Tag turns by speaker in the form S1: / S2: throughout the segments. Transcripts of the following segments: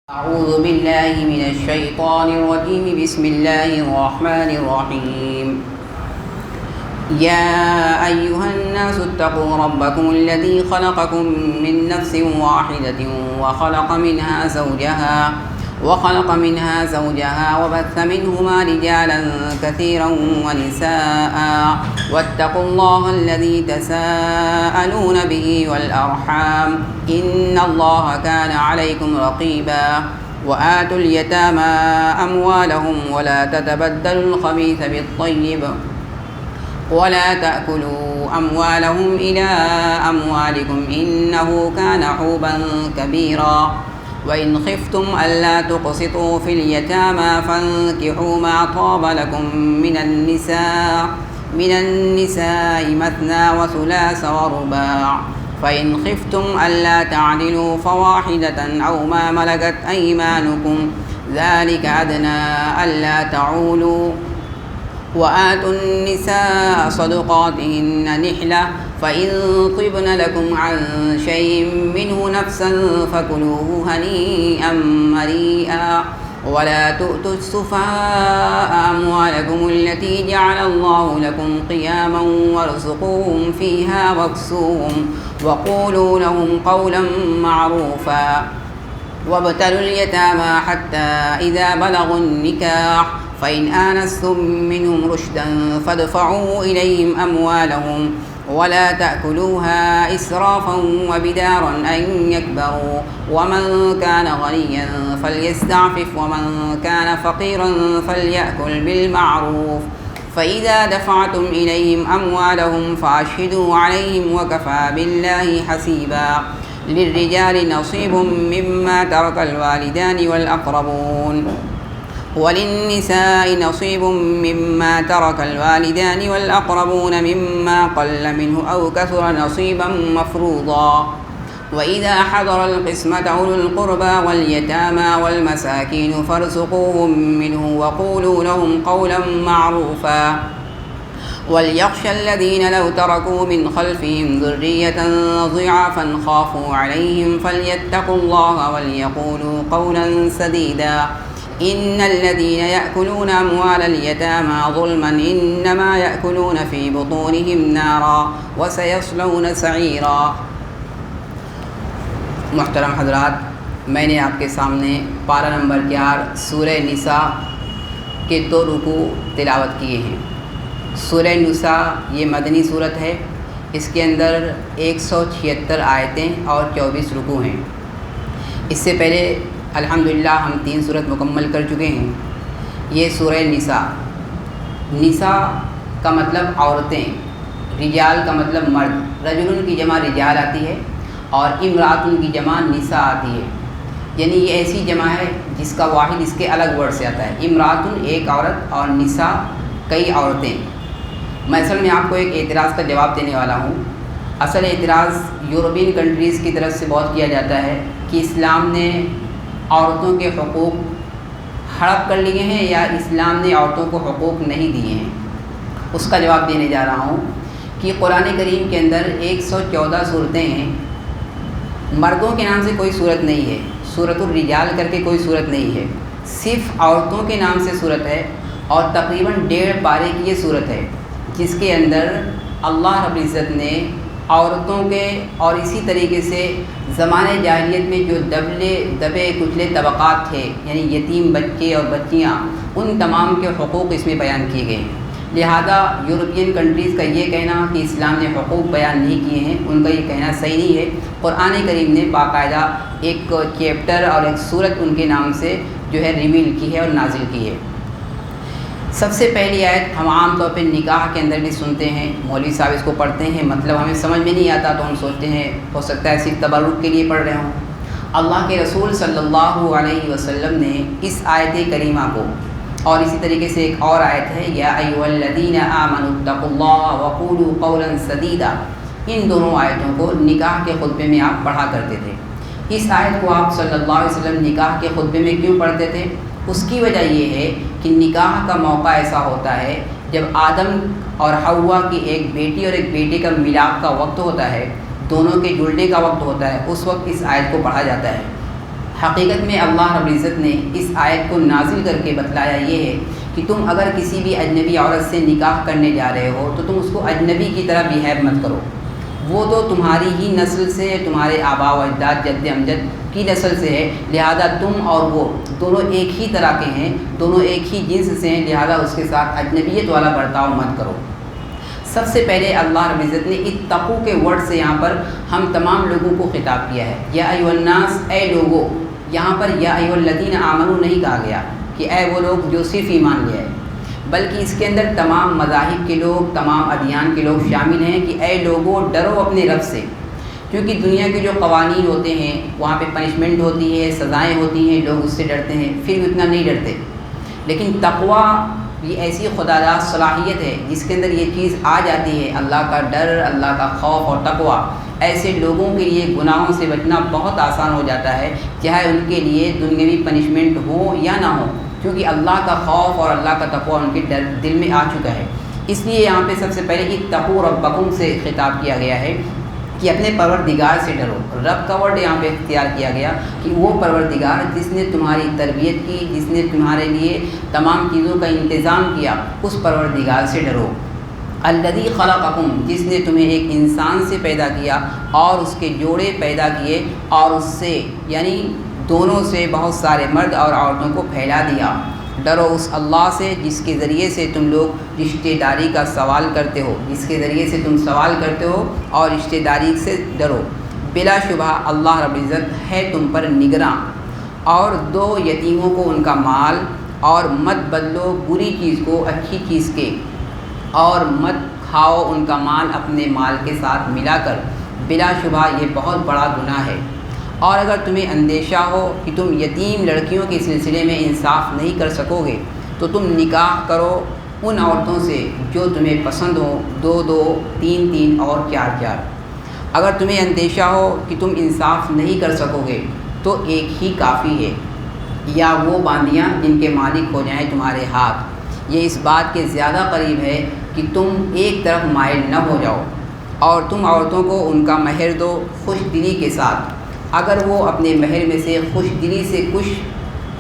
S1: أعوذ بالله من الشيطان الرجيم بسم الله الرحمن الرحيم يا أيها الناس اتقوا ربكم الذي خلقكم من نفس واحدة وخلق منها زوجها وبث منهما رجالا كثيرا ونساء واتقوا الله الذي تساءلون به والأرحام إن الله كان عليكم رقيبا وآتوا اليتامى أموالهم ولا تتبدلوا الخبيث بالطيب ولا تأكلوا أموالهم إلى أموالكم إنه كان حوبا كبيرا وإن خفتم ألا تقسطوا في اليتامى فانكحوا ما طاب لكم من النساء مثنى وثلاث ورباع فإن خفتم ألا تعدلوا فواحدة أو ما ملكت أيمانكم ذلك أدنى ألا تعولوا وآتوا النساء صدقاتهن نحلة فإن طبن لكم عن شيء منه نفسا فكلوه هنيئا مريئا ولا تؤتوا السفهاء أموالكم التي جعل الله لكم قياما وارزقوهم فيها واكسوهم وقولوا لهم قولا معروفا وابتلوا اليتامى حتى إذا بلغوا النكاح فإن آنستم منهم رشدا فادفعوا إليهم أموالهم ولا تأكلوها إسرافا وبدارا أن يكبروا ومن كان غنيا فليستعفف ومن كان فقيرا فليأكل بالمعروف فإذا دفعتم إليهم أموالهم فأشهدوا عليهم وكفى بالله حسيبا للرجال نصيب مما ترك الوالدان والأقربون وللنساء نصيب مما ترك الوالدان والأقربون مما قل منه أو كثر نصيبا مفروضا وإذا حضر القسمة أولو القربى واليتامى والمساكين فارزقوهم منه وقولوا لهم قولا معروفا وليخشى الذين لو تركوا من خلفهم ذرية ضعافا خافوا عليهم فليتقوا الله وليقولوا قولا سديدا إن الذين يأكلون أموال اليتامى ظلما إنما يأكلون في بطونهم نارا وسيصلون سعيرا. محترم حضرات، میں نے آپ کے سامنے پارہ نمبر 11 سورہ نساء کے 2 رکوع تلاوت کیے ہیں. سورہ نساء یہ مدنی صورت ہے. اس کے اندر 176 آیتیں اور 24 رکوع ہیں. اس سے پہلے الحمدللہ ہم 3 صورت مکمل کر چکے ہیں. یہ سورہ نساء. نساء کا مطلب عورتیں، رجال کا مطلب مرد. رجل کی جمع رجال آتی ہے اور امراتن کی جمع نساء آتی ہے. یعنی یہ ایسی جمع ہے جس کا واحد اس کے الگ ورڈ سے آتا ہے. امراتن ایک عورت اور نساء کئی عورتیں. میں اصل میں آپ کو ایک اعتراض کا جواب دینے والا ہوں. اصل اعتراض یورپین کنٹریز کی طرف سے بہت کیا جاتا ہے کہ اسلام نے عورتوں کے حقوق ہڑپ کر لیے ہیں یا اسلام نے عورتوں کو حقوق نہیں دیے ہیں. اس کا جواب دینے جا رہا ہوں کہ قرآن کریم کے اندر 114 صورتیں ہیں. مردوں کے نام سے کوئی صورت نہیں ہے. سورۃ الرجال کر کے کوئی صورت نہیں ہے. صرف عورتوں کے نام سے صورت ہے اور تقریباً 1.5 پارے کی یہ صورت ہے جس کے اندر اللہ رب العزت نے عورتوں کے اور اسی طریقے سے زمانے جاہلیت میں جو دبے کچلے طبقات تھے، یعنی یتیم بچے اور بچیاں، ان تمام کے حقوق اس میں بیان کیے گئے ہیں. لہذا یورپین کنٹریز کا یہ کہنا کہ اسلام نے حقوق بیان نہیں کیے ہیں، ان کا یہ کہنا صحیح نہیں ہے. قرآن کریم نے باقاعدہ ایک چیپٹر اور ایک سورت ان کے نام سے جو ہے ریویل کی ہے اور نازل کی ہے. سب سے پہلی آیت ہم عام طور پہ نکاح کے اندر بھی سنتے ہیں. مولوی صاحب اس کو پڑھتے ہیں، مطلب ہمیں سمجھ میں نہیں آتا تو ہم سوچتے ہیں ہو سکتا ہے صرف تبرک کے لیے پڑھ رہے ہوں. اللہ کے رسول صلی اللہ علیہ وسلم نے اس آیت کریمہ کو، اور اسی طریقے سے ایک اور آیت ہے یا ایھا الذین آمنوا اتقوا اللہ وقولوا قولا سدیدا، ان دونوں آیتوں کو نکاح کے خطبے میں آپ پڑھا کرتے تھے. اس آیت کو آپ صلی اللہ علیہ وسلم نکاح کے خطبے میں کیوں پڑھتے تھے؟ اس کی وجہ یہ ہے کہ نکاح کا موقع ایسا ہوتا ہے جب آدم اور حوا کی ایک بیٹی اور ایک بیٹے کا ملاپ کا وقت ہوتا ہے، دونوں کے جڑنے کا وقت ہوتا ہے، اس وقت اس آیت کو پڑھا جاتا ہے. حقیقت میں اللہ رب العزت نے اس آیت کو نازل کر کے بتلایا یہ ہے کہ تم اگر کسی بھی اجنبی عورت سے نکاح کرنے جا رہے ہو تو تم اس کو اجنبی کی طرح بیہیو مت کرو. وہ تو تمہاری ہی نسل سے، تمہارے آباء و اجداد جد امجد کی نسل سے ہے، لہذا تم اور وہ دونوں ایک ہی طرح کے ہیں، دونوں ایک ہی جنس سے ہیں، لہذا اس کے ساتھ اجنبیت والا برتاؤ مت کرو. سب سے پہلے اللہ رب العزت نے اتقوا کے ورڈ سے یہاں پر ہم تمام لوگوں کو خطاب کیا ہے. یا ایھا الناس، اے لوگو. یہاں پر یا ایھا الذین آمنوا نہیں کہا گیا کہ اے وہ لوگ جو صرف ایمان لے آئے، بلکہ اس کے اندر تمام مذاہب کے لوگ، تمام ادیان کے لوگ شامل ہیں کہ اے لوگوں ڈرو اپنے رب سے. کیونکہ دنیا کے جو قوانین ہوتے ہیں وہاں پہ پنشمنٹ ہوتی ہے، سزائیں ہوتی ہیں، لوگ اس سے ڈرتے ہیں، پھر بھی اتنا نہیں ڈرتے. لیکن تقویٰ یہ ایسی خداداد صلاحیت ہے جس کے اندر یہ چیز آ جاتی ہے، اللہ کا ڈر، اللہ کا خوف اور تقویٰ. ایسے لوگوں کے لیے گناہوں سے بچنا بہت آسان ہو جاتا ہے، چاہے ان کے لیے دنیاوی پنشمنٹ ہو یا نہ ہو، کیونکہ اللہ کا خوف اور اللہ کا تقویٰ ان کے دل میں آ چکا ہے. اس لیے یہاں پہ سب سے پہلے اتقوا ربکم سے خطاب کیا گیا ہے کہ اپنے پروردگار سے ڈرو. رب کا ورڈ یہاں پہ اختیار کیا گیا کہ وہ پروردگار جس نے تمہاری تربیت کی، جس نے تمہارے لیے تمام چیزوں کا انتظام کیا، اس پروردگار سے ڈرو. الذی خلقکم، جس نے تمہیں ایک انسان سے پیدا کیا اور اس کے جوڑے پیدا کیے اور اس سے یعنی دونوں سے بہت سارے مرد اور عورتوں کو پھیلا دیا. ڈرو اس اللہ سے جس کے ذریعے سے تم لوگ رشتہ داری کا سوال کرتے ہو، جس کے ذریعے سے تم سوال کرتے ہو، اور رشتہ داری سے ڈرو. بلا شبہ اللہ رب العزت ہے تم پر نگراں. اور دو یتیموں کو ان کا مال، اور مت بدلو بری چیز کو اچھی چیز کے، اور مت کھاؤ ان کا مال اپنے مال کے ساتھ ملا کر. بلا شبہ یہ بہت بڑا گناہ ہے. اور اگر تمہیں اندیشہ ہو کہ تم یتیم لڑکیوں کے سلسلے میں انصاف نہیں کر سکو گے تو تم نکاح کرو ان عورتوں سے جو تمہیں پسند ہو، 2 3 اور 4. اگر تمہیں اندیشہ ہو کہ تم انصاف نہیں کر سکو گے تو ایک ہی کافی ہے، یا وہ باندیاں جن کے مالک ہو جائیں تمہارے ہاتھ. یہ اس بات کے زیادہ قریب ہے کہ تم ایک طرف مائل نہ ہو جاؤ، اور تم عورتوں کو ان کا مہر دو خوش دلی کے ساتھ. اگر وہ اپنے مہر میں سے خوش دلی سے کچھ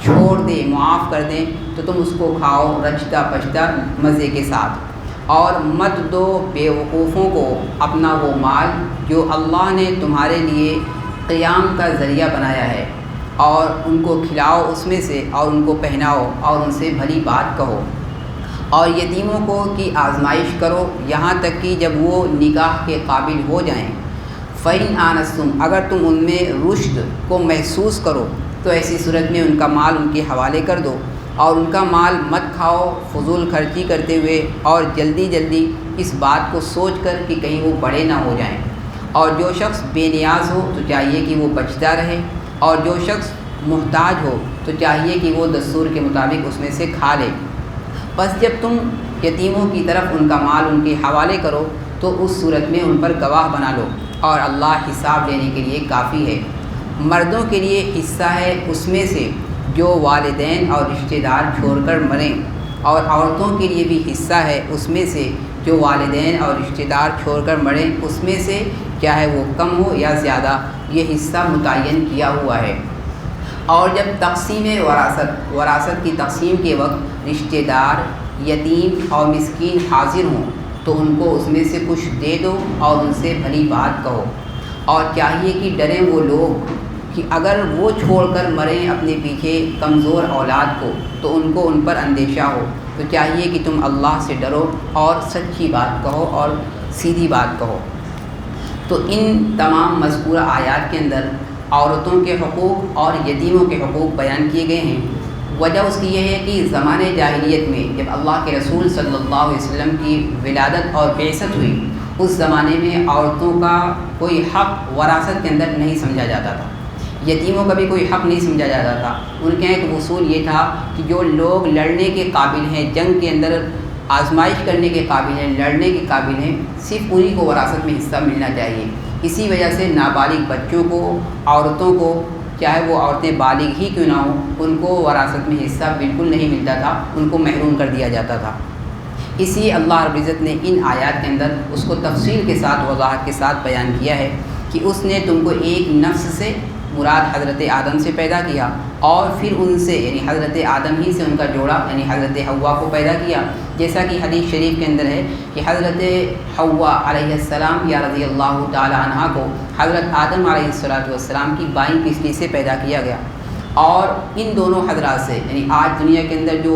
S1: چھوڑ دیں، معاف کر دیں، تو تم اس کو کھاؤ رچتا پچتا مزے کے ساتھ. اور مت دو بے وقوفوں کو اپنا وہ مال جو اللہ نے تمہارے لیے قیام کا ذریعہ بنایا ہے، اور ان کو کھلاؤ اس میں سے، اور ان کو پہناؤ اور ان سے بھلی بات کہو. اور یتیموں کو کی آزمائش کرو یہاں تک کہ جب وہ نکاح کے قابل ہو جائیں. فَإِنْ آنَسْتُمْ، اگر تم ان میں رشد کو محسوس کرو تو ایسی صورت میں ان کا مال ان کے حوالے کر دو. اور ان کا مال مت کھاؤ فضول خرچی کرتے ہوئے، اور جلدی اس بات کو سوچ کر کہ کہیں وہ بڑے نہ ہو جائیں. اور جو شخص بے نیاز ہو تو چاہیے کہ وہ بچتا رہے، اور جو شخص محتاج ہو تو چاہیے کہ وہ دستور کے مطابق اس میں سے کھا لے. بس جب تم یتیموں کی طرف ان کا مال ان کے حوالے کرو تو اس صورت میں ان پر گواہ بنا لو، اور اللہ حساب لینے کے لیے کافی ہے. مردوں کے لیے حصہ ہے اس میں سے جو والدین اور رشتہ دار چھوڑ کر مریں، اور عورتوں کے لیے بھی حصہ ہے اس میں سے جو والدین اور رشتہ دار چھوڑ کر مریں، اس میں سے چاہے وہ کم ہو یا زیادہ، یہ حصہ متعین کیا ہوا ہے. اور جب تقسیم وراثت کی تقسیم کے وقت رشتہ دار، یتیم اور مسکین حاضر ہوں تو ان کو اس میں سے کچھ دے دو اور ان سے بھلی بات کہو. اور چاہیے کہ ڈریں وہ لوگ کہ اگر وہ چھوڑ کر مریں اپنے پیچھے کمزور اولاد کو تو ان کو ان پر اندیشہ ہو. تو چاہیے کہ تم اللہ سے ڈرو اور سچی بات کہو اور سیدھی بات کہو. تو ان تمام مذکورہ آیات کے اندر عورتوں کے حقوق اور یتیموں کے حقوق بیان کیے گئے ہیں. وجہ اس کی یہ ہے کہ زمانے جاہلیت میں جب اللہ کے رسول صلی اللہ علیہ وسلم کی ولادت اور بعثت ہوئی، اس زمانے میں عورتوں کا کوئی حق وراثت کے اندر نہیں سمجھا جاتا تھا، یتیموں کا بھی کوئی حق نہیں سمجھا جاتا تھا. ان کے ایک اصول یہ تھا کہ جو لوگ لڑنے کے قابل ہیں، جنگ کے اندر آزمائش کرنے کے قابل ہیں، لڑنے کے قابل ہیں، صرف انہی کو وراثت میں حصہ ملنا چاہیے. اسی وجہ سے نابالغ بچوں کو، عورتوں کو، چاہے وہ عورتیں بالغ ہی کیوں نہ ہوں، ان کو وراثت میں حصہ بالکل نہیں ملتا تھا، ان کو محروم کر دیا جاتا تھا. اسی لیے اللہ رب العزت نے ان آیات کے اندر اس کو تفصیل کے ساتھ، وضاحت کے ساتھ بیان کیا ہے کہ اس نے تم کو ایک نفس سے مراد حضرت آدم سے پیدا کیا اور پھر ان سے یعنی حضرت آدم ہی سے ان کا جوڑا یعنی حضرت حوا کو پیدا کیا، جیسا کہ حدیث شریف کے اندر ہے کہ حضرت حوا علیہ السلام یا رضی اللہ تعالی عنہا کو حضرت آدم علیہ السلام کی بائیں پسلی سے پیدا کیا گیا، اور ان دونوں حضرات سے یعنی آج دنیا کے اندر جو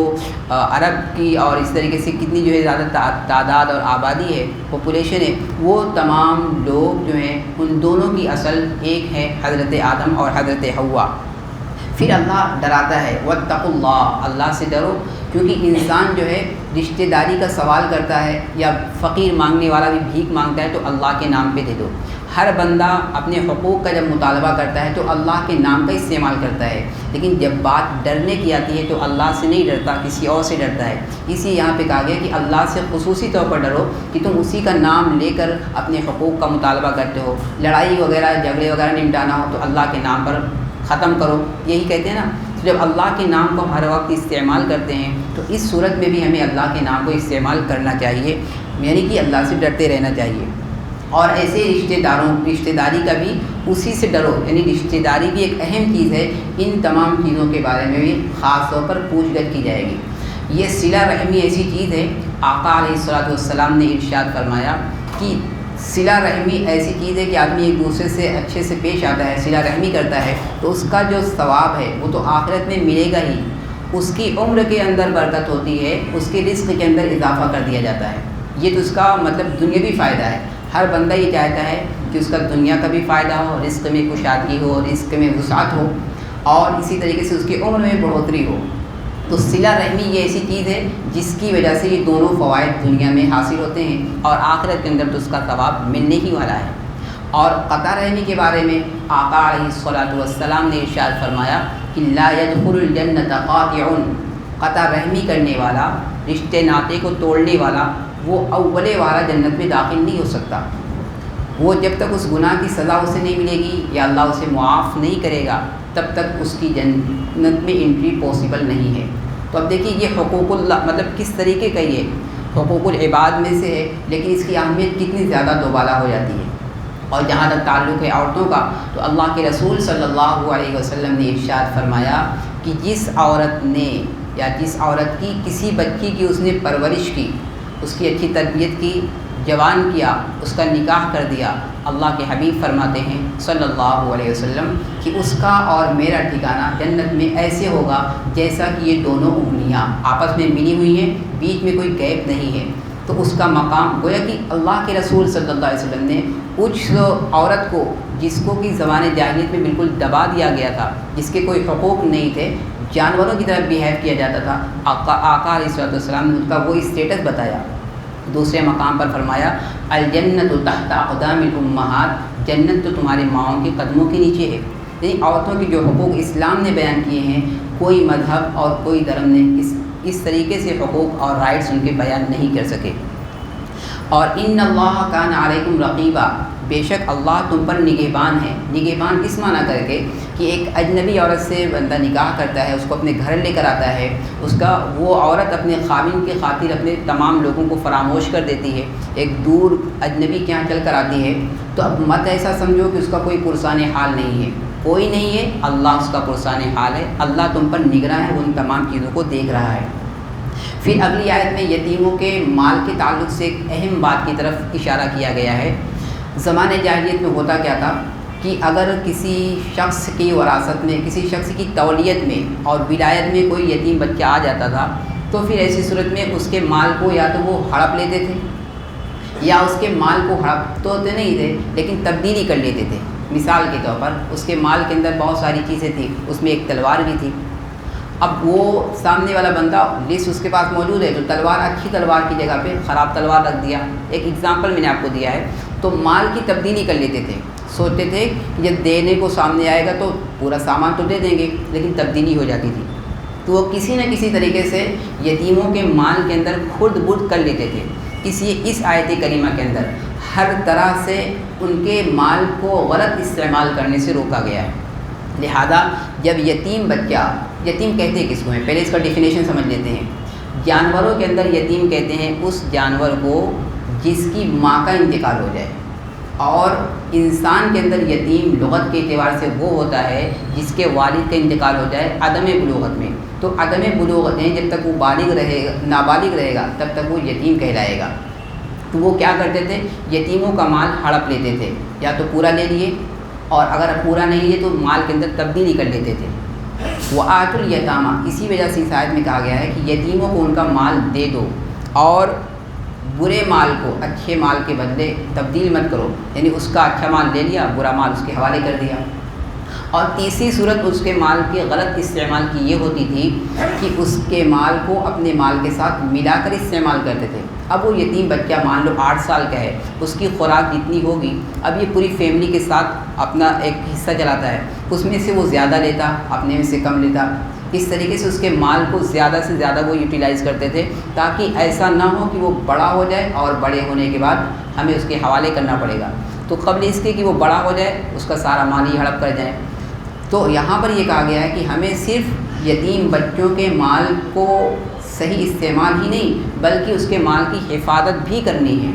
S1: عرب کی اور اس طریقے سے کتنی جو ہے زیادہ تعداد اور آبادی ہے، پاپولیشن ہے، وہ تمام لوگ جو ہیں ان دونوں کی اصل ایک ہے، حضرت آدم اور حضرت حوا۔ پھر اللہ ڈراتا ہے واتقوا اللہ، اللہ سے ڈرو، کیونکہ انسان جو ہے رشتہ داری کا سوال کرتا ہے یا فقیر مانگنے والا بھی بھیک مانگتا ہے تو اللہ کے نام پہ دے دو۔ ہر بندہ اپنے حقوق کا جب مطالبہ کرتا ہے تو اللہ کے نام کا استعمال کرتا ہے، لیکن جب بات ڈرنے کی آتی ہے تو اللہ سے نہیں ڈرتا، کسی اور سے ڈرتا ہے۔ اسی یہاں پہ کہا گیا کہ اللہ سے خصوصی طور پر ڈرو کہ تم اسی کا نام لے کر اپنے حقوق کا مطالبہ کرتے ہو، لڑائی وغیرہ جھگڑے وغیرہ نمٹانا ہو تو اللہ کے نام پر ختم کرو، یہی کہتے ہیں نا۔ جب اللہ کے نام کو ہر وقت استعمال کرتے ہیں تو اس صورت میں بھی ہمیں اللہ کے نام کو استعمال کرنا چاہیے، یعنی کہ اللہ سے ڈرتے رہنا چاہیے۔ اور ایسے رشتہ داری کا بھی اسی سے ڈرو، یعنی رشتہ داری بھی ایک اہم چیز ہے، ان تمام چیزوں کے بارے میں بھی خاص طور پر پوچھ گچھ کی جائے گی۔ یہ صلہ رحمی ایسی چیز ہے، آقا علیہ السلام نے ارشاد فرمایا کہ صلہ رحمی ایسی چیز ہے کہ آدمی ایک دوسرے سے اچھے سے پیش آتا ہے، صلہ رحمی کرتا ہے تو اس کا جو ثواب ہے وہ تو آخرت میں ملے گا ہی، اس کی عمر کے اندر برکت ہوتی ہے، اس کے رزق کے اندر اضافہ کر دیا جاتا ہے۔ یہ تو اس کا مطلب دنیاوی فائدہ ہے، ہر بندہ یہ چاہتا ہے کہ اس کا دنیا کا بھی فائدہ ہو، رزق میں کشادگی ہو، رزق میں وسعت ہو، اور اسی طریقے سے اس کی عمر میں بڑھوتری ہو۔ تو صلہ رحمی یہ ایسی چیز ہے جس کی وجہ سے یہ دونوں فوائد دنیا میں حاصل ہوتے ہیں اور آخرت کے اندر تو اس کا ثواب ملنے ہی والا ہے۔ اور قطع رحمی کے بارے میں آقا علیہ السلام نے ارشاد فرمایا کہ لا يدخل الجنۃ قاطع، قطع رحمی کرنے والا، رشتے ناطے کو توڑنے والا، وہ اولے والا جنت میں داخل نہیں ہو سکتا۔ وہ جب تک اس گناہ کی سزا اسے نہیں ملے گی یا اللہ اسے معاف نہیں کرے گا تب تک اس کی جنت میں انٹری پاسبل نہیں ہے۔ تو اب دیکھیے یہ حقوق اللہ مطلب کس طریقے کا یہ حقوق العباد میں سے ہے، لیکن اس کی اہمیت کتنی زیادہ دوبالا ہو جاتی ہے۔ اور جہاں تک تعلق ہے عورتوں کا تو اللہ کے رسول صلی اللہ علیہ وسلم نے ارشاد فرمایا کہ جس عورت نے یا جس عورت کی کسی بچی کی اس نے پرورش کی، اس کی اچھی تربیت کی، جوان کیا، اس کا نکاح کر دیا، اللہ کے حبیب فرماتے ہیں صلی اللہ علیہ وسلم کہ اس کا اور میرا ٹھکانہ جنت میں ایسے ہوگا جیسا کہ یہ دونوں انگلیاں آپس میں ملی ہوئی ہیں، بیچ میں کوئی گیپ نہیں ہے۔ تو اس کا مقام گویا کہ اللہ کے رسول صلی اللہ علیہ وسلم نے اس عورت کو جس کو کہ زمانے جاہلیت میں بالکل دبا دیا گیا تھا، جس کے کوئی حقوق نہیں تھے، جانوروں کی طرح بیہیو کیا جاتا تھا، آقا علیہ السلام نے ان کا وہ اسٹیٹس بتایا۔ دوسرے مقام پر فرمایا الجنت تحت اقدام الامہات، جنت تو تمہارے ماؤں کے قدموں کے نیچے ہے۔ یعنی عورتوں کے جو حقوق اسلام نے بیان کیے ہیں، کوئی مذہب اور کوئی دھرم نے اس طریقے سے حقوق اور رائٹس ان کے بیان نہیں کر سکے۔ اور ان اللہ کان علیکم رقیبا، بے شک اللہ تم پر نگہبان ہے۔ نگہبان اس معنی کر کے کہ ایک اجنبی عورت سے بندہ نکاح کرتا ہے، اس کو اپنے گھر لے کر آتا ہے، وہ عورت اپنے خاوند کی خاطر اپنے تمام لوگوں کو فراموش کر دیتی ہے، ایک دور اجنبی کے یہاں چل کر آتی ہے، تو اب مت ایسا سمجھو کہ اس کا کوئی پرسان حال نہیں ہے، کوئی نہیں ہے، اللہ اس کا پرسان حال ہے، اللہ تم پر نگراں ہے، وہ ان تمام چیزوں کو دیکھ رہا ہے۔ پھر اگلی آیت میں یتیموں کے مال کے تعلق سے ایک اہم بات کی طرف اشارہ کیا گیا ہے۔ زمانے جاہلیت میں ہوتا کیا تھا کہ اگر کسی شخص کی وراثت میں، کسی شخص کی تولیت میں اور ولایت میں کوئی یتیم بچہ آ جاتا تھا تو پھر ایسی صورت میں اس کے مال کو یا تو وہ ہڑپ لیتے تھے یا اس کے مال کو ہڑپ تو ہوتے نہیں تھے لیکن تبدیلی کر لیتے تھے۔ مثال کے طور پر اس کے مال کے اندر بہت ساری چیزیں تھیں، اس میں ایک تلوار بھی تھی۔ اب وہ سامنے والا بندہ لسٹ اس کے پاس موجود ہے تو تلوار، اچھی تلوار کی جگہ پہ خراب تلوار رکھ دیا، ایک ایگزامپل میں نے آپ کو دیا ہے، تو مال کی تبدیلی کر لیتے تھے۔ سوچتے تھے کہ جب دینے کو سامنے آئے گا تو پورا سامان تو دے دیں گے، لیکن تبدیلی ہو جاتی تھی، تو وہ کسی نہ کسی طریقے سے یتیموں کے مال کے اندر خرد برد کر لیتے تھے۔ اس آیت کریمہ کے اندر ہر طرح سے ان کے مال کو غلط استعمال کرنے سے روکا گیا ہے۔ لہذا جب یتیم بچہ، یتیم کہتے ہیں کس کو ہیں، پہلے اس کا ڈیفینیشن سمجھ لیتے ہیں۔ جانوروں کے اندر یتیم کہتے ہیں اس جانور کو جس کی ماں کا انتقال ہو جائے، اور انسان کے اندر یتیم لغت کے اعتبار سے وہ ہوتا ہے جس کے والد کا انتقال ہو جائے عدم بلوغت میں، تو عدم بلوغت میں جب تک وہ بالغ رہے گا، نابالغ رہے گا، تب تک وہ یتیم کہلائے گا۔ تو وہ کیا کرتے تھے، یتیموں کا مال ہڑپ لیتے تھے، یا تو پورا لے لیے، اور اگر پورا نہیں لیے تو مال کے اندر تبدیلی کر لیتے تھے۔ وآتوا الیتامیٰ، اسی وجہ سے اس آیت میں کہا گیا ہے کہ یتیموں کو ان کا مال دے دو، اور برے مال کو اچھے مال کے بدلے تبدیل مت کرو، یعنی اس کا اچھا مال لے لیا، برا مال اس کے حوالے کر دیا۔ اور تیسری صورت اس کے مال کے غلط استعمال کی یہ ہوتی تھی کہ اس کے مال کو اپنے مال کے ساتھ ملا کر استعمال کرتے تھے۔ اب وہ یتیم بچہ مان لو 8 سال کا ہے، اس کی خوراک جتنی ہوگی، اب یہ پوری فیملی کے ساتھ اپنا ایک حصہ چلاتا ہے، اس میں سے وہ زیادہ لیتا، اپنے میں سے کم لیتا، اس طریقے سے اس کے مال کو زیادہ سے زیادہ وہ یوٹیلائز کرتے تھے، تاکہ ایسا نہ ہو کہ وہ بڑا ہو جائے اور بڑے ہونے کے بعد ہمیں اس کے حوالے کرنا پڑے گا، تو قبل اس کے کہ وہ بڑا ہو جائے اس کا سارا مال ہی ہڑپ کر جائے۔ تو یہاں پر یہ کہا گیا ہے کہ ہمیں صرف یتیم بچوں کے مال کو صحیح استعمال ہی نہیں بلکہ اس کے مال کی حفاظت بھی کرنی ہے۔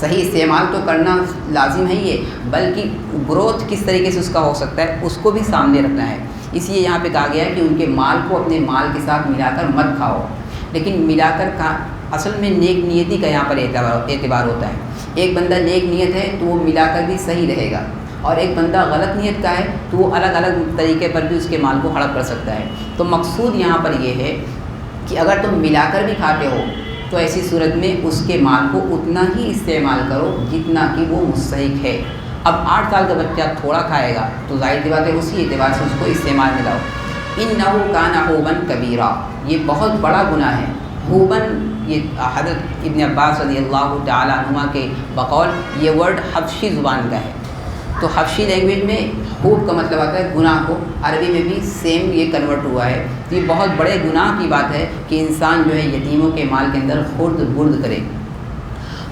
S1: صحیح استعمال تو کرنا لازم ہے ہی، بلکہ گروتھ کس طریقے سے اس کا ہو سکتا ہے اس کو بھی سامنے رکھنا ہے۔ اس لیے یہاں پہ کہا گیا ہے کہ ان کے مال کو اپنے مال کے ساتھ ملا کر مت کھاؤ، لیکن ملا کر اصل میں نیک نیتی کا یہاں پر اعتبار ہوتا ہے۔ ایک بندہ نیک نیت ہے تو وہ ملا کر بھی صحیح رہے گا، اور ایک بندہ غلط نیت کا ہے تو وہ الگ الگ طریقے پر بھی اس کے مال کو ہڑپ کر سکتا ہے۔ تو مقصود یہاں پر یہ ہے کہ اگر تم ملا کر بھی کھاتے ہو تو ایسی صورت میں اس کے مال کو اتنا ہی استعمال کرو جتنا کہ وہ مستحق ہے۔ اب 8 سال کا بچہ تھوڑا کھائے گا تو ظاہر سی بات ہے اسی اعتبار سے اس کو استعمال میں لاؤ۔ اِنَّهُ كَانَ حُوبًا كَبِيرًا، یہ بہت بڑا گناہ ہے۔ حوباً، یہ حضرت ابن عباس رضی اللہ تعالیٰ عنہما کے بقول یہ ورڈ حبشی زبان کا ہے، تو حبشی لینگویج میں خوب کا مطلب آتا ہے گناہ کو، عربی میں بھی سیم یہ کنورٹ ہوا ہے۔ تو یہ بہت بڑے گناہ کی بات ہے کہ انسان جو ہے یتیموں کے مال کے اندر خرد برد کرے۔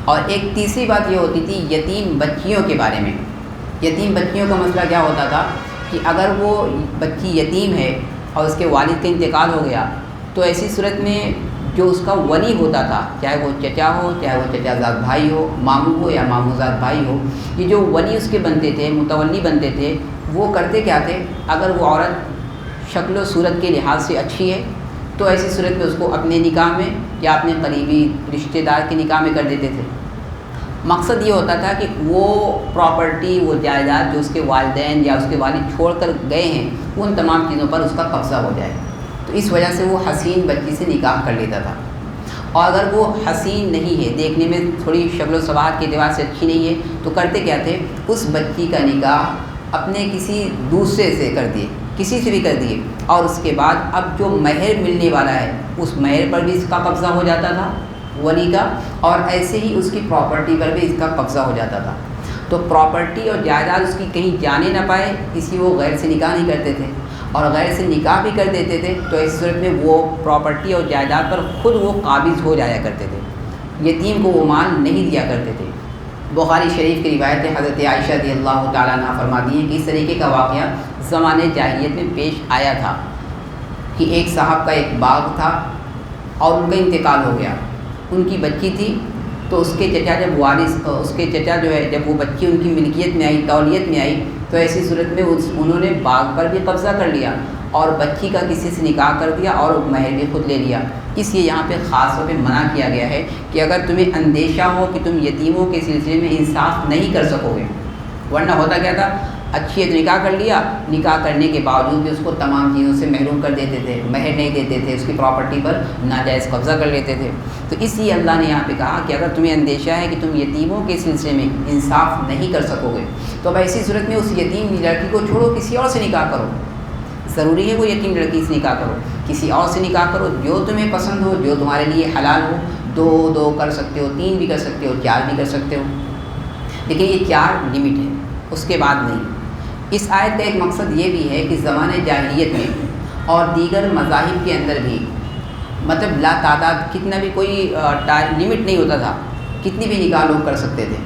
S1: اور ایک تیسری بات یہ ہوتی تھی یتیم بچیوں کے بارے میں۔ یتیم بچیوں کا مسئلہ کیا ہوتا تھا کہ اگر وہ بچی یتیم ہے اور اس کے والد کا انتقال ہو گیا تو ایسی صورت میں جو اس کا ولی ہوتا تھا، چاہے وہ چچا ہو، چاہے وہ چچا زاد بھائی ہو، ماموں ہو یا ماموں زاد بھائی ہو، یہ جو ولی اس کے بنتے تھے، متولی بنتے تھے، وہ کرتے کیا تھے، اگر وہ عورت شکل و صورت کے لحاظ سے اچھی ہے تو ایسی صورت میں اس کو اپنے نکاح میں یا اپنے قریبی رشتہ دار کے نکاح میں کر دیتے تھے۔ مقصد یہ ہوتا تھا کہ وہ پراپرٹی، وہ جائیداد جو اس کے والدین یا اس کے والد چھوڑ کر گئے ہیں، ان تمام چیزوں پر اس کا قبضہ ہو جائے۔ تو اس وجہ سے وہ حسین بچی سے نکاح کر لیتا تھا، اور اگر وہ حسین نہیں ہے، دیکھنے میں تھوڑی شکل و صباحت کے اعتبار سے اچھی نہیں ہے، تو کرتے کیا تھے، اس بچی کا نکاح اپنے کسی دوسرے سے کر دیے، کسی سے بھی کر دیے، اور اس کے بعد اب جو مہر ملنے والا ہے اس مہر پر بھی اس کا قبضہ ہو جاتا تھا ولی کا، اور ایسے ہی اس کی پراپرٹی پر بھی اس کا قبضہ ہو جاتا تھا۔ تو پراپرٹی اور جائیداد اس کی کہیں جانے نہ پائے، اس لیے وہ غیر سے نکاح نہیں کرتے تھے، اور غیر سے نکاح بھی کر دیتے تھے تو اس صورت میں وہ پراپرٹی اور جائیداد پر خود وہ قابض ہو جایا کرتے تھے، یتیم کو وہ مال نہیں دیا کرتے تھے۔ بخاری شریف کی روایت حضرت عائشہ رضی اللہ تعالیٰ عنہ فرماتی ہیں کہ اس طریقے کا واقعہ زمانے جاہلیت میں پیش آیا تھا کہ ایک صاحب کا ایک باغ تھا اور ان کا انتقال ہو گیا، ان کی بچی تھی، تو اس کے چچا جب وارث، اس کے چچا جو ہے جب وہ بچی ان کی ملکیت میں آئی، تولیت میں آئی، تو ایسی صورت میں انہوں نے باغ پر بھی قبضہ کر لیا اور بچی کا کسی سے نکاح کر دیا اور مہر بھی خود لے لیا۔ اس لیے یہاں پہ خاص طور پہ منع کیا گیا ہے کہ اگر تمہیں اندیشہ ہو کہ تم یتیموں کے سلسلے میں انصاف نہیں کر سکو گے، ورنہ ہوتا کیا تھا، اچھی ہے تو نکاح کر لیا، نکاح کرنے کے باوجود بھی اس کو تمام چیزوں سے محروم کر دیتے تھے، مہر نہیں دیتے تھے، اس کی پراپرٹی پر ناجائز قبضہ کر لیتے تھے۔ تو اس لیے اللہ نے یہاں پہ کہا کہ اگر تمہیں اندیشہ ہے کہ تم یتیموں کے سلسلے میں انصاف نہیں کر سکو گے تو اب ایسی صورت میں اس یتیم لڑکی کو چھوڑو، کسی اور سے نکاح کرو۔ ضروری ہے وہ یتیم لڑکی سے نکاح کرو، کسی اور سے نکاح کرو جو تمہیں پسند ہو، جو تمہارے لیے حلال ہو، 2 کر سکتے ہو، 3 بھی کر سکتے ہو، 4 بھی کر سکتے ہو، لیکن یہ 4 لمٹ ہے، اس کے بعد نہیں۔ اس آیت کا ایک مقصد یہ بھی ہے کہ زمانے جاہلیت میں اور دیگر مذاہب کے اندر بھی مطلب لا تعداد، کتنا بھی کوئی لمٹ نہیں ہوتا تھا، کتنی بھی نکاح لوگ کر سکتے تھے۔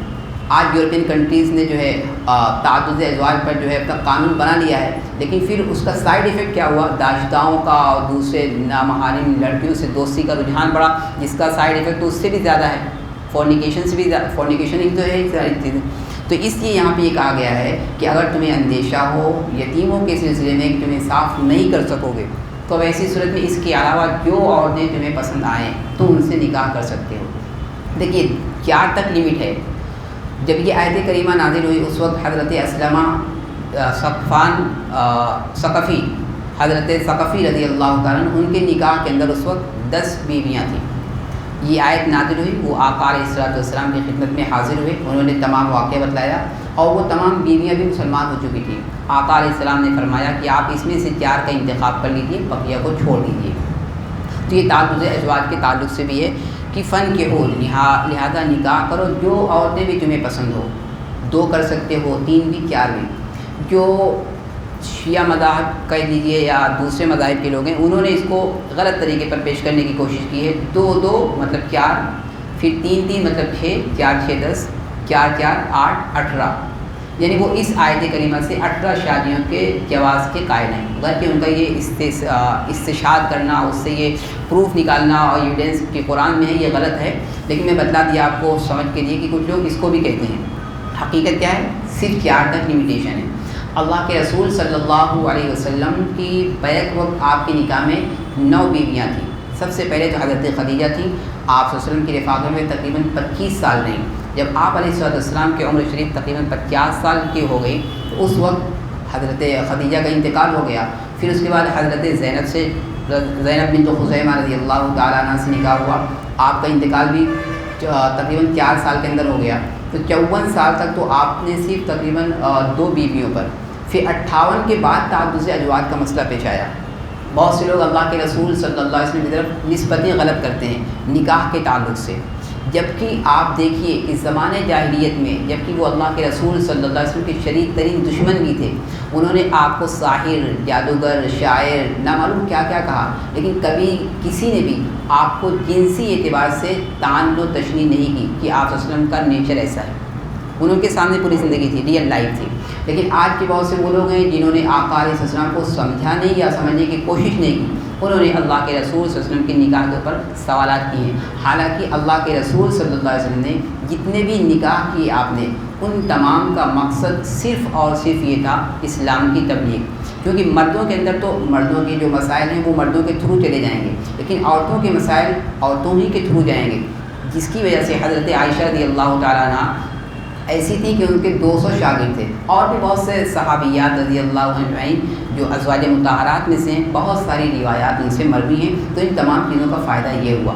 S1: آج یورپین کنٹریز نے جو ہے تعدد ازواج پر جو ہے اپنا قانون بنا لیا ہے، لیکن پھر اس کا سائیڈ ایفیکٹ کیا ہوا، داشتاؤں کا اور دوسرے نامحارم لڑکیوں سے دوستی کا رجحان بڑھا، جس کا سائیڈ ایفیکٹ تو اس سے بھی زیادہ ہے، فورنیکیشن سے بھی زیادہ، فورنیکیشن ہی تو ہے ساری چیزیں۔ تو اس لیے یہاں پہ یہ کہا گیا ہے کہ اگر تمہیں اندیشہ ہو یتیموں کے سلسلے میں کہ تم انصاف نہیں کر سکو گے تو اب ایسی صورت میں اس کے علاوہ جو عورتیں تمہیں پسند آئیں تو ان سے نکاح کر سکتے ہو۔ دیکھیے کیا تک لمٹ ہے۔ جب یہ آیت کریمہ نازل ہوئی اس وقت حضرت اسلمہ ثقفی حضرت ثقفی رضی اللہ تعالیٰ عنہ ان کے نکاح کے اندر اس وقت 10 بیویاں تھیں۔ یہ آیت نازل ہوئی، وہ آقا علیہ الصلوۃ والسلام کی خدمت میں حاضر ہوئے، انہوں نے تمام واقعہ بتلایا اور وہ تمام بیویاں بھی مسلمان ہو چکی تھیں۔ آقا علیہ السلام نے فرمایا کہ آپ اس میں سے 4 کا انتخاب کر لیجیے، بقیہ کو چھوڑ دیجیے۔ تو یہ تعلق ازواج کے تعلق سے بھی ہے کہ فن کے ہو لہذا نکاح کرو جو عورتیں بھی تمہیں پسند ہو، 2 کر سکتے ہو، 3 بھی 4 بھی۔ جو شیعہ مذاہب کہہ لیجیے یا دوسرے مذاہب کے لوگ ہیں انہوں نے اس کو غلط طریقے پر پیش کرنے کی کوشش کی ہے، 2 مطلب 4، پھر 3 مطلب 6، 4 6 10، 4 4 8 18، یعنی وہ اس آیت کریمہ سے 18 شادیوں کے جواز کے قائل ہیں، بلکہ ان کا یہ استشہاد کرنا، اس سے یہ پروف نکالنا اور ایویڈنس کہ قرآن میں ہے یہ غلط ہے۔ لیکن میں بتلا دیا آپ کو سمجھ کے لیے کہ کچھ لوگ اس کو بھی کہتے ہیں۔ حقیقت کیا ہے؟ صرف 4 تک لمیٹیشن ہے۔ اللہ کے رسول صلی اللہ علیہ وسلم کی بیعت وقت آپ کے نکاح میں 9 بیویاں تھیں۔ سب سے پہلے تو حضرت خدیجہ تھیں، آپ صلی اللہ علیہ وسلم کی رفاقت میں تقریباً 25 سال رہیں۔ جب آپ علیہ السلام کی عمر شریف تقریباً 50 سال کی ہو گئی تو اس وقت حضرت خدیجہ کا انتقال ہو گیا۔ پھر اس کے بعد حضرت زینب بنت خزیمہ رضی اللہ تعالیٰ عنہ سے نکاح ہوا، آپ کا انتقال بھی تقریباً 4 سال کے اندر ہو گیا۔ تو 54 سال تک تو آپ نے صرف تقریباً 2 بیویوں پر، پھر 58 کے بعد تعدد ازواج کا مسئلہ پیش آیا۔ بہت سے لوگ اللہ کے رسول صلی اللہ علیہ وسلم کی طرف نسبتیں غلط کرتے ہیں نکاح کے تعلق سے، جبکہ آپ دیکھیے کہ زمانے جاہلیت میں جبکہ وہ اللہ کے رسول صلی اللہ علیہ وسلم کے شدید ترین دشمن بھی تھے، انہوں نے آپ کو ساحر، جادوگر، شاعر، نہ معلوم کیا کیا کہا، لیکن کبھی کسی نے بھی آپ کو جنسی اعتبار سے طعن و تشنیع نہیں کی کہ آپ صلی اللہ علیہ وسلم کا نیچر ایسا ہے۔ انہوں کے سامنے پوری زندگی تھی، ریئل لائف تھی۔ لیکن آج کے بہت سے وہ لوگ ہیں جنہوں نے آقا علیہ السلام کو سمجھا نہیں یا سمجھنے کی کوشش نہیں کی، انہوں نے اللہ کے رسول صلی اللہ علیہ وسلم کے نکاح کے اوپر سوالات کیے ہیں۔ حالانکہ اللہ کے رسول صلی اللہ علیہ وسلم نے جتنے بھی نکاح کیے آپ نے ان تمام کا مقصد صرف اور صرف یہ تھا اسلام کی تبلیغ، کیونکہ مردوں کے اندر تو مردوں کے جو مسائل ہیں وہ مردوں کے تھرو چلے جائیں گے، لیکن عورتوں کے مسائل عورتوں ہی کے تھرو جائیں گے، جس کی وجہ سے حضرت عائشہ رضی اللہ تعالیٰ عنہ ایسی تھی کہ ان کے 200 شاگرد تھے، اور بھی بہت سے صحابیات رضی اللہ عنہ جو ازواج مطہرات میں سے ہیں، بہت ساری روایات ان سے مروی ہیں۔ تو ان تمام چیزوں کا فائدہ یہ ہوا۔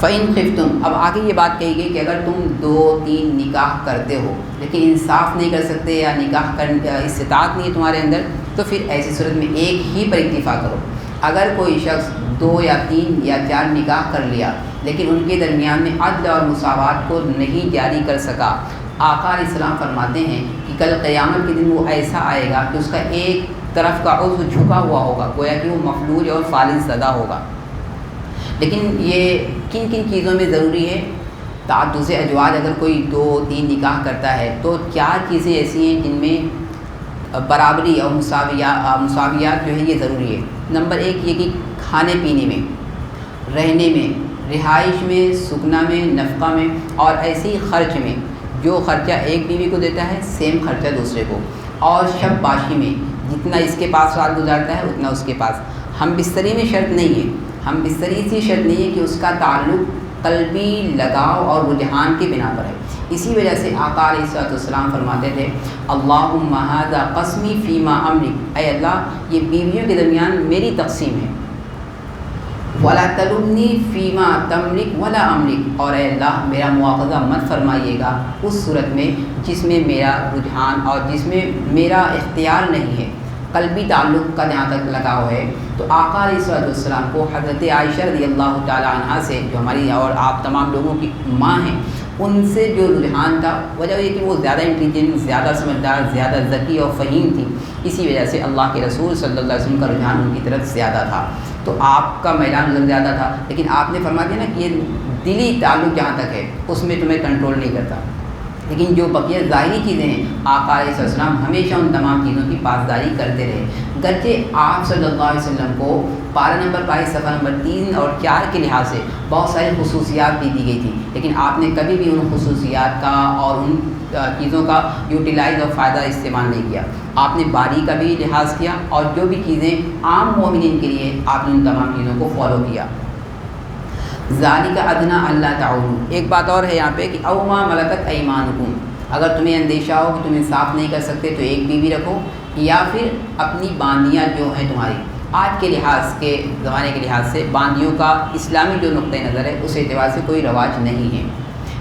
S1: فَإِنْ خِفْتُمْ، اب آگے یہ بات کہی گئی کہ اگر تم 2-3 نکاح کرتے ہو لیکن انصاف نہیں کر سکتے یا نکاح کرنے کا استطاعت نہیں ہے تمہارے اندر، تو پھر ایسی صورت میں ایک ہی پر اکتفا کرو۔ اگر کوئی شخص 2 یا 3 یا 4 نکاح کر لیا لیکن ان کے درمیان میں عدل اور مساوات کو نہیں جاری کر سکا، آقا علیہ السلام فرماتے ہیں کہ کل قیامت کے دن وہ ایسا آئے گا کہ اس کا ایک طرف کا عضو جھکا ہوا ہوگا، گویا کہ وہ مفلوج اور فالج زدہ ہوگا۔ لیکن یہ کن کن چیزوں میں ضروری ہے؟ تعدد ازواج اگر کوئی 2-3 نکاح کرتا ہے تو 4 چیزیں ایسی ہیں جن میں برابری اور مساویات جو ہے یہ ضروری ہے۔ نمبر 1 یہ کہ کھانے پینے میں، رہنے میں، رہائش میں، سکنا میں، نفقہ میں، اور ایسے ہی خرچ میں، جو خرچہ ایک بیوی کو دیتا ہے سیم خرچہ دوسرے کو، اور شب باشی میں جتنا اس کے پاس رات گزارتا ہے اتنا اس کے پاس۔ ہم بستری میں شرط نہیں ہے، ہم بستری سے شرط نہیں ہے کہ اس کا تعلق قلبی لگاؤ اور رجحان کی بنا پر ہے۔ اسی وجہ سے آقا علیہ السلام فرماتے تھے اللہم ھذا قسمی فیما املک، اے اللہ یہ بیویوں کے درمیان میری تقسیم ہے، ولا تلمنی فیما تملک ولا املک، اور اے اللہ میرا مواخذہ مت فرمائیے گا اس صورت میں جس میں میرا رجحان اور جس میں میرا اختیار نہیں ہے، قلبی تعلق کا جہاں تک لگاؤ ہے۔ تو آقا علیہ السلام کو حضرت عائشہ رضی اللہ تعالیٰ عنہ سے، جو ہماری اور آپ تمام لوگوں کی ماں ہیں، ان سے جو رجحان تھا وجہ یہ کہ وہ زیادہ انٹیلیجنٹ، زیادہ سمجھدار، زیادہ ذکی اور فہیم تھی، اسی وجہ سے اللہ کے رسول صلی اللہ علیہ وسلم کا رجحان ان کی طرف زیادہ تھا، تو آپ کا میدان زیادہ تھا۔ لیکن آپ نے فرما دیا نا کہ یہ دلی تعلق جہاں تک ہے اس میں تمہیں کنٹرول نہیں کرتا، لیکن جو بقیہ ظاہری چیزیں ہیں آقا علیہ السلام ہمیشہ ان تمام چیزوں کی پاسداری کرتے رہے، گرچہ آپ صلی اللہ علیہ وسلم کو پارہ نمبر 22 صفحہ نمبر 3 اور 4 کے لحاظ سے بہت ساری خصوصیات بھی دی گئی تھیں، لیکن آپ نے کبھی بھی ان خصوصیات کا اور ان چیزوں کا یوٹیلائز اور فائدہ استعمال نہیں کیا۔ آپ نے باری کا بھی لحاظ کیا اور جو بھی چیزیں عام مومنین کے لیے آپ نے ان تمام چیزوں کو فالو کیا۔ ذالک ادنیٰ اللہ تعالی، ایک بات اور ہے یہاں پہ کہ او ما ملکت ایمانکم، اگر تمہیں اندیشہ ہو کہ تم انصاف نہیں کر سکتے تو ایک بیوی رکھو، یا پھر اپنی باندیاں جو ہیں تمہاری، آج کے لحاظ کے زمانے کے لحاظ سے باندیوں کا اسلامی جو نقطۂ نظر ہے اس اعتبار سے کوئی رواج نہیں ہے۔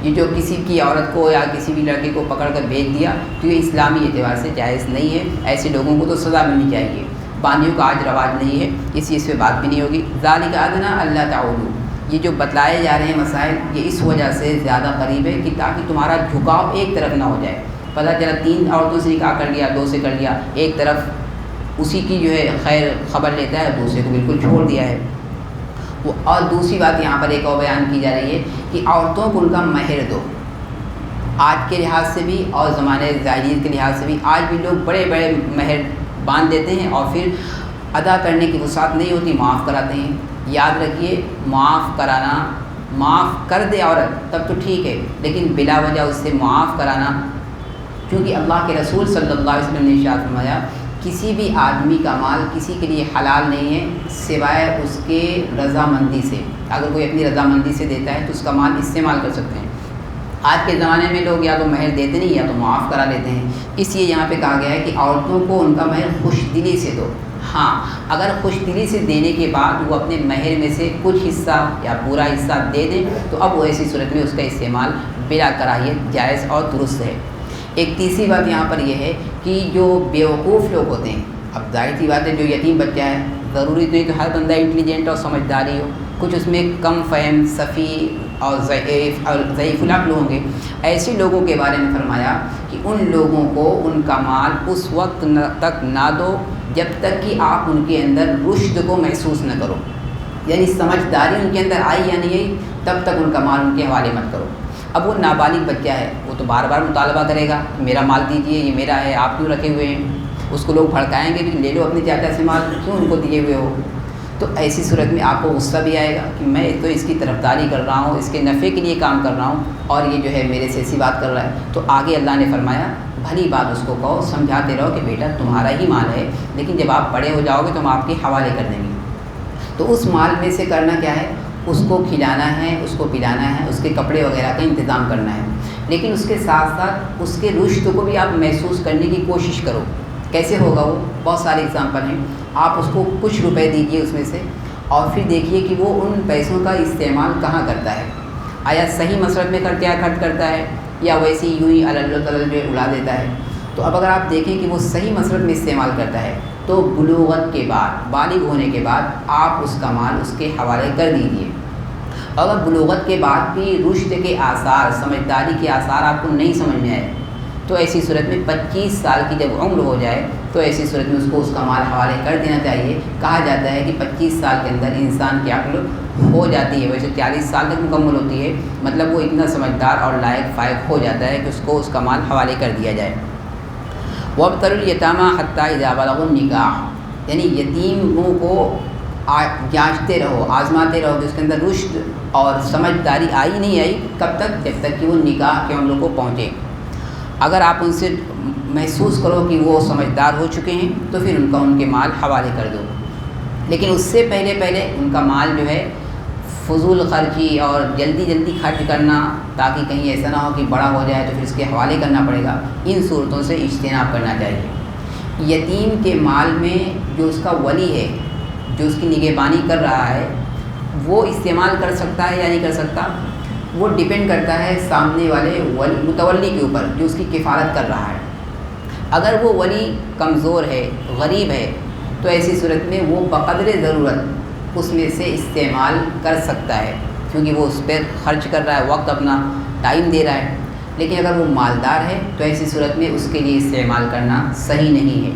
S1: یہ جو کسی کی عورت کو یا کسی بھی لڑکے کو پکڑ کر بھیج دیا تو یہ اسلامی اعتبار سے جائز نہیں ہے، ایسے لوگوں کو تو سزا ملنی چاہیے۔ باندیوں کا آج رواج نہیں ہے، اس پہ بات بھی نہیں ہوگی۔ ذالک ادنیٰ اللہ تعالی، یہ جو بتلائے جا رہے ہیں مسائل یہ اس وجہ سے زیادہ قریب ہے کہ تاکہ تمہارا جھکاؤ ایک طرف نہ ہو جائے۔ پتہ چلا 3 عورتوں سے نکاح کر لیا، 2 سے کر لیا، ایک طرف اسی کی جو ہے خیر خبر لیتا ہے، دوسرے کو بالکل چھوڑ دیا ہے۔ اور دوسری بات یہاں پر ایک اور بیان کی جا رہی ہے کہ عورتوں کو ان کا مہر دو۔ آج کے لحاظ سے بھی اور زمانے ظاہریت کے لحاظ سے بھی آج بھی لوگ بڑے بڑے مہر باندھ دیتے ہیں اور پھر ادا کرنے کی وسعت نہیں ہوتی، معاف کراتے ہیں۔ یاد رکھیے، معاف کرانا، معاف کر دے عورت تب تو ٹھیک ہے، لیکن بلا وجہ اس سے معاف کرانا، کیونکہ اللہ کے رسول صلی اللہ علیہ وسلم نے ارشاد فرمایا کسی بھی آدمی کا مال کسی کے لیے حلال نہیں ہے سوائے اس کے رضامندی سے۔ اگر کوئی اپنی رضامندی سے دیتا ہے تو اس کا مال استعمال کر سکتے ہیں۔ آج کے زمانے میں لوگ یا تو مہر دیتے نہیں یا تو معاف کرا لیتے ہیں، اس لیے یہاں پہ کہا گیا ہے کہ عورتوں کو ان کا مہر خوش دلی سے دو۔ ہاں، اگر خوش دلی سے دینے کے بعد وہ اپنے مہر میں سے کچھ حصہ یا پورا حصہ دے دیں تو اب وہ ایسی صورت میں اس کا استعمال بلا کراہیت جائز اور درست ہے۔ ایک تیسری بات یہاں پر یہ ہے کہ جو بیوقوف لوگ ہوتے ہیں، اب ظاہر سی بات ہے جو یتیم بچہ ہے، ضروری تو نہیں تو ہر بندہ انٹیلیجنٹ اور سمجھداری ہو، کچھ اس میں کم فہم، سفیہ اور ضعیف العقل ہوں گے۔ ایسے لوگوں کے بارے میں فرمایا کہ ان لوگوں کو ان کا مال اس وقت تک نہ دو جب تک کہ آپ ان کے اندر رشد کو محسوس نہ کرو، یعنی سمجھداری ان کے اندر آئی یا نہیں آئی تب تک ان کا مال ان کے حوالے مت کرو۔ اب وہ نابالغ بچہ ہے، وہ تو بار بار مطالبہ کرے گا کہ میرا مال دیجیے، یہ میرا ہے، آپ کیوں رکھے ہوئے ہیں؟ اس کو لوگ بھڑکائیں گے کہ لے لو اپنے چاچا سے مال، کیوں ان کو دیے ہوئے ہو؟ تو ایسی صورت میں آپ کو غصہ بھی آئے گا کہ میں تو اس کی طرفداری کر رہا ہوں، اس کے نفع کے لیے کام کر رہا ہوں اور یہ جو ہے میرے سے ایسی بات کر رہا ہے۔ تو آگے اللہ نے فرمایا بھلی بات اس کو کہو، سمجھاتے رہو کہ بیٹا تمہارا ہی مال ہے، لیکن جب آپ بڑے ہو جاؤ گے تو ہم آپ کے حوالے کر دیں گے۔ تو اس مال میں سے کرنا کیا ہے؟ اس کو کھلانا ہے، اس کو پلانا ہے، اس کے کپڑے وغیرہ کا انتظام کرنا ہے، لیکن اس کے ساتھ ساتھ اس کے رشد کو بھی آپ محسوس کرنے کی کوشش کرو۔ کیسے ہوگا وہ؟ بہت سارے اگزامپل ہیں۔ آپ اس کو کچھ روپے دیجئے اس میں سے اور پھر دیکھیے کہ وہ ان پیسوں کا استعمال کہاں کرتا ہے، آیا صحیح مصرف میں خرچ کرتا ہے یا ویسے یوں ہی الل تلل جو اڑا دیتا ہے۔ تو اب اگر آپ دیکھیں کہ وہ صحیح مصرف میں استعمال کرتا ہے تو بلوغت کے بعد، بالغ ہونے کے بعد آپ اس کا مال اس کے حوالے کر دیجئے۔ اگر بلوغت کے بعد بھی رشد کے آثار، سمجھداری کے آثار آپ کو نہیں سمجھ میں آئے تو ایسی صورت میں 25 سال کی جب عمر ہو جائے تو ایسی صورت میں اس کو اس کا مال حوالے کر دینا چاہیے۔ کہا جاتا ہے کہ 25 سال کے اندر انسان کی عقل ہو جاتی ہے، ویسے 40 سال تک مکمل ہوتی ہے، مطلب وہ اتنا سمجھدار اور لائق فائق ہو جاتا ہے کہ اس کو اس کا مال حوالے کر دیا جائے۔ وَابْتَلُوا الْيَتَامَىٰ حَتَّىٰ إِذَا بَلَغُوا النِّكَاحَ، یعنی یتیموں کو جانچتے رہو، آزماتے رہو کہ اس کے اندر رشد اور سمجھداری آئی نہیں آئی، کب تک؟ جب تک کہ وہ نکاح کے عمر کو پہنچے۔ اگر آپ ان سے محسوس کرو کہ وہ سمجھدار ہو چکے ہیں تو پھر ان کا ان کے مال حوالے کر دو، لیکن اس سے پہلے ان کا مال جو ہے فضول خرچی اور جلدی خرچ کرنا تاکہ کہیں ایسا نہ ہو کہ بڑا ہو جائے تو پھر اس کے حوالے کرنا پڑے گا، ان صورتوں سے اجتناب کرنا چاہیے۔ یتیم کے مال میں جو اس کا ولی ہے، جو اس کی نگہبانی کر رہا ہے، وہ استعمال کر سکتا ہے یا نہیں کر سکتا، وہ ڈیپینڈ کرتا ہے سامنے والے متولی کے اوپر جو اس کی کفالت کر رہا ہے۔ اگر وہ ولی کمزور ہے، غریب ہے، تو ایسی صورت میں وہ بقدر ضرورت اس میں سے استعمال کر سکتا ہے، کیونکہ وہ اس پہ خرچ کر رہا ہے، وقت اپنا ٹائم دے رہا ہے۔ لیکن اگر وہ مالدار ہے تو ایسی صورت میں اس کے لیے استعمال کرنا صحیح نہیں ہے۔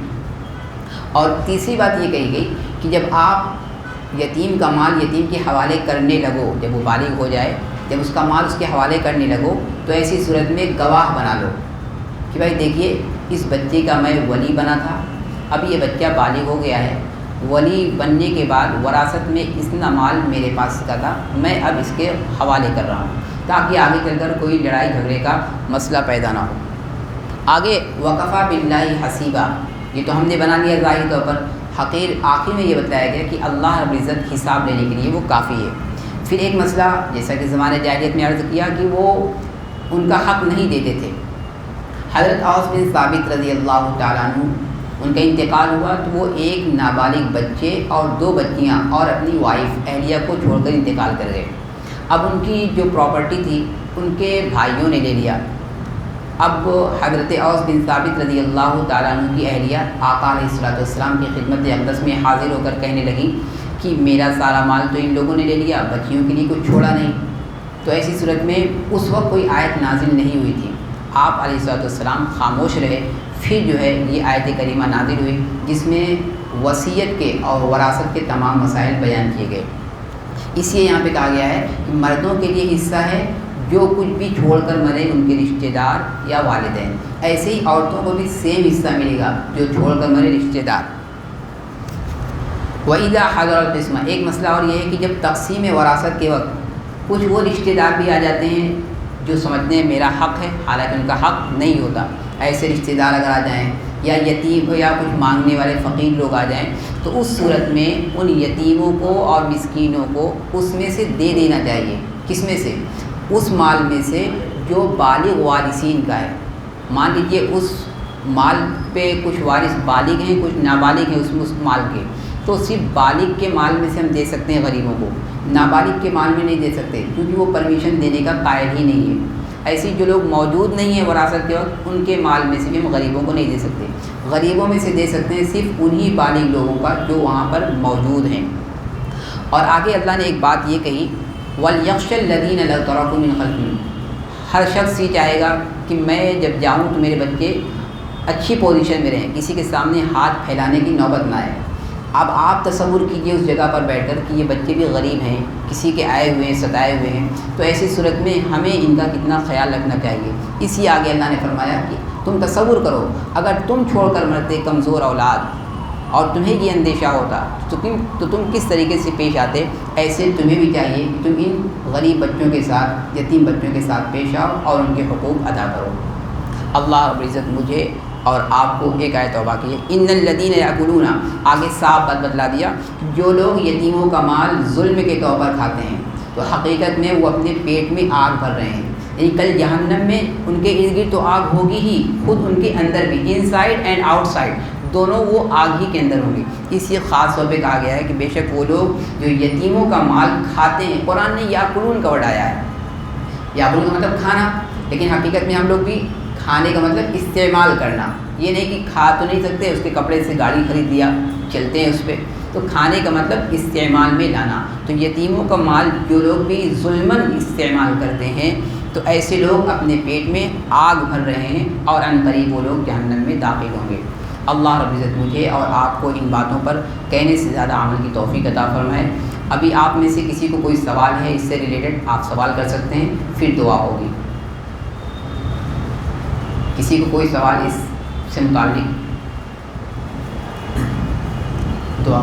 S1: اور تیسری بات یہ کہی گئی کہ جب آپ یتیم کا مال یتیم کے حوالے کرنے لگو، جب وہ بالغ ہو جائے جب اس کا مال اس کے حوالے کرنے لگو تو ایسی صورت میں گواہ بنا لو کہ بھائی دیکھیے اس بچے کا میں ولی بنا تھا، اب یہ بچہ بالغ ہو گیا ہے، ولی بننے کے بعد وراثت میں اتنا مال میرے پاس کا تھا، میں اب اس کے حوالے کر رہا ہوں، تاکہ آگے چل کر کوئی لڑائی جھگڑے کا مسئلہ پیدا نہ ہو۔ آگے وقفا باللہ حسیبہ، یہ تو ہم نے بنا لیا ظاہری طور پر، حقیر آخر میں یہ بتایا گیا کہ اللہ رب العزت حساب لینے کے لیے وہ کافی ہے۔ پھر ایک مسئلہ جیسا کہ زمانہ جاہلیت میں عرض کیا کہ وہ ان کا حق نہیں دیتے تھے۔ حضرت اوس بن ثابت رضی اللہ تعالیٰ عنہ ان کا انتقال ہوا تو وہ ایک نابالغ بچے اور 2 بچیاں اور اپنی وائف اہلیہ کو چھوڑ کر انتقال کر گئے۔ اب ان کی جو پراپرٹی تھی ان کے بھائیوں نے لے لیا۔ اب حضرت اوس بن ثابت رضی اللہ تعالیٰ عنہ کی اہلیہ آقا علیہ الصلوۃ والسلام کی خدمت اقدس میں حاضر ہو کر کہنے لگیں کہ میرا سارا مال تو ان لوگوں نے لے لیا، بچیوں کے لیے کچھ چھوڑا نہیں۔ تو ایسی صورت میں اس وقت کوئی آیت نازل نہیں ہوئی تھی، آپ علیہ الصلوۃ والسلام خاموش رہے۔ پھر جو ہے یہ آیت کریمہ نازل ہوئی جس میں وصیت کے اور وراثت کے تمام مسائل بیان کیے گئے۔ اس لیے یہاں پہ کہا گیا ہے کہ مردوں کے لیے حصہ ہے جو کچھ بھی چھوڑ کر مرے ان کے رشتہ دار یا والدین، ایسے ہی عورتوں کو بھی سیم حصہ ملے گا جو چھوڑ کر مرے رشتہ دار۔ وَإِذَا حَضَرَ الْقِسْمَةُ، ایک مسئلہ اور یہ ہے کہ جب تقسیم وراثت کے وقت کچھ وہ رشتہ دار بھی آ جاتے ہیں جو سمجھتے ہیں میرا حق ہے، حالانکہ ان کا حق نہیں ہوتا، ایسے رشتہ دار اگر آ جائیں یا یتیم ہو یا کچھ مانگنے والے فقیر لوگ آ جائیں تو اس صورت میں ان یتیموں کو اور مسکینوں کو اس میں سے دے دینا چاہیے۔ کس میں سے؟ اس مال میں سے جو بالغ وارثین کا ہے۔ مان لیجیے اس مال پہ کچھ وارث بالغ ہیں کچھ نابالغ ہیں اس مال کے، تو صرف بالغ کے مال میں سے ہم دے سکتے ہیں غریبوں کو، نابالغ کے مال میں نہیں دے سکتے کیونکہ وہ پرمیشن دینے کا قائل ہی نہیں ہے۔ ایسی جو لوگ موجود نہیں ہیں وراثت کے وقت ان کے مال میں سے بھی ہم غریبوں کو نہیں دے سکتے، غریبوں میں سے دے سکتے ہیں صرف انہی بالغ لوگوں کا جو وہاں پر موجود ہیں۔ اور آگے اللہ نے ایک بات یہ کہی وَلْيَخْشَ الَّذِينَ لَوْ تَرَكُوا مِنْ خَلْفِهِمْ، ہر شخص یہ چاہے گا کہ میں جب جاؤں تو میرے بچے اچھی پوزیشن میں رہیں، کسی کے سامنے ہاتھ پھیلانے کی نوبت نہ آئے۔ اب آپ تصور کیجئے اس جگہ پر بیٹھ کر کہ یہ بچے بھی غریب ہیں، کسی کے آئے ہوئے ہیں، ستائے ہوئے ہیں، تو ایسی صورت میں ہمیں ان کا کتنا خیال رکھنا چاہیے۔ اسی آگے اللہ نے فرمایا کہ تم تصور کرو اگر تم چھوڑ کر مرتے کمزور اولاد اور تمہیں یہ اندیشہ ہوتا تو تم کس طریقے سے پیش آتے۔ ایسے تمہیں بھی چاہیے کہ تم ان غریب بچوں کے ساتھ، یتیم بچوں کے ساتھ پیش آؤ اور ان کے حقوق ادا کرو۔ اللہ رب العزت مجھے اور آپ کو ایک آیت توبہ کی ہے، ان الذین یاکلون، آگے صاف بات بتلا دیا، جو لوگ یتیموں کا مال ظلم کے طور پر کھاتے ہیں تو حقیقت میں وہ اپنے پیٹ میں آگ بھر رہے ہیں، یعنی کل جہنم میں ان کے ارد گرد تو آگ ہوگی ہی، خود ان کے اندر بھی، ان سائڈ اینڈ آؤٹ سائڈ دونوں وہ آگ ہی کے اندر ہوں گی۔ اس لیے خاص طور پہ کہا گیا ہے کہ بے شک وہ لوگ جو یتیموں کا مال کھاتے ہیں، قرآن نے یاکلون کا ورڈ آیا ہے، یاکلون کا مطلب کھانا، لیکن حقیقت میں ہم لوگ بھی کھانے کا مطلب استعمال کرنا، یہ نہیں کہ کھا تو نہیں سکتے، اس کے کپڑے سے گاڑی خرید لیا چلتے ہیں اس پہ، تو کھانے کا مطلب استعمال میں لانا۔ تو یتیموں کا مال جو لوگ بھی ظلماً استعمال کرتے ہیں تو ایسے لوگ اپنے پیٹ میں آگ بھر رہے ہیں اور عن قریب وہ لوگ جہنم میں داخل ہوں گے۔ اللہ رب العزت مجھے اور آپ کو ان باتوں پر کہنے سے زیادہ عمل کی توفیق عطا فرمائے۔ ابھی آپ میں سے کسی کو کوئی سوال ہے اس سے ریلیٹڈ آپ سوال کر سکتے ہیں، پھر دعا ہوگی۔ کسی کو کوئی سوال اس سے متعلق؟ دعا۔